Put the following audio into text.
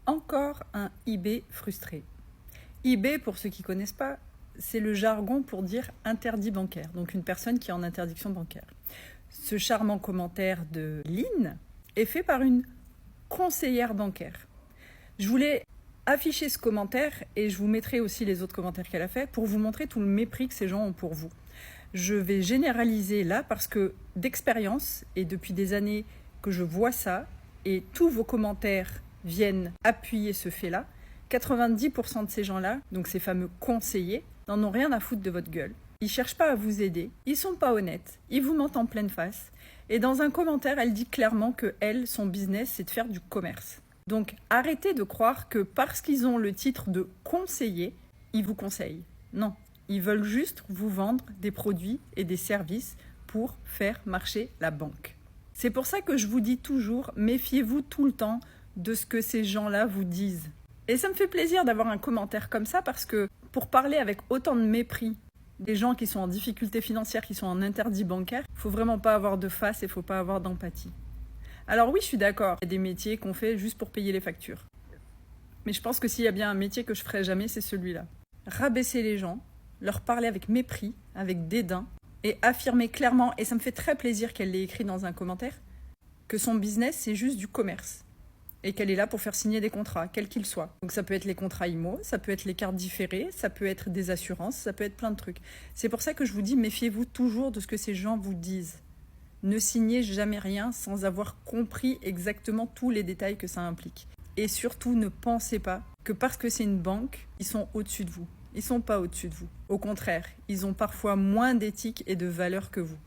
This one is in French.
Encore un eBay frustré. eBay, pour ceux qui ne connaissent pas, c'est le jargon pour dire interdit bancaire, donc une personne qui est en interdiction bancaire. Ce charmant commentaire de Lynn est fait par une conseillère bancaire. Je voulais afficher ce commentaire et je vous mettrai aussi les autres commentaires qu'elle a fait pour vous montrer tout le mépris que ces gens ont pour vous. Je vais généraliser là parce que d'expérience et depuis des années que je vois ça et tous vos commentaires viennent appuyer ce fait-là, 90% de ces gens-là, donc ces fameux conseillers, n'en ont rien à foutre de votre gueule. Ils ne cherchent pas à vous aider, ils sont pas honnêtes, ils vous mentent en pleine face. Et dans un commentaire, elle dit clairement que elle, son business, c'est de faire du commerce. Donc arrêtez de croire que parce qu'ils ont le titre de conseiller, ils vous conseillent. Non, ils veulent juste vous vendre des produits et des services pour faire marcher la banque. C'est pour ça que je vous dis toujours, méfiez-vous tout le temps de ce que ces gens-là vous disent. Et ça me fait plaisir d'avoir un commentaire comme ça parce que pour parler avec autant de mépris des gens qui sont en difficulté financière, qui sont en interdit bancaire, il ne faut vraiment pas avoir de face et il ne faut pas avoir d'empathie. Alors oui, je suis d'accord, il y a des métiers qu'on fait juste pour payer les factures. Mais je pense que s'il y a bien un métier que je ferai jamais, c'est celui-là. Rabaisser les gens, leur parler avec mépris, avec dédain, et affirmer clairement, et ça me fait très plaisir qu'elle l'ait écrit dans un commentaire, que son business, c'est juste du commerce. Et qu'elle est là pour faire signer des contrats, quels qu'ils soient. Donc ça peut être les contrats IMO, ça peut être les cartes différées, ça peut être des assurances, ça peut être plein de trucs. C'est pour ça que je vous dis, méfiez-vous toujours de ce que ces gens vous disent. Ne signez jamais rien sans avoir compris exactement tous les détails que ça implique. Et surtout, ne pensez pas que parce que c'est une banque, ils sont au-dessus de vous. Ils ne sont pas au-dessus de vous. Au contraire, ils ont parfois moins d'éthique et de valeur que vous.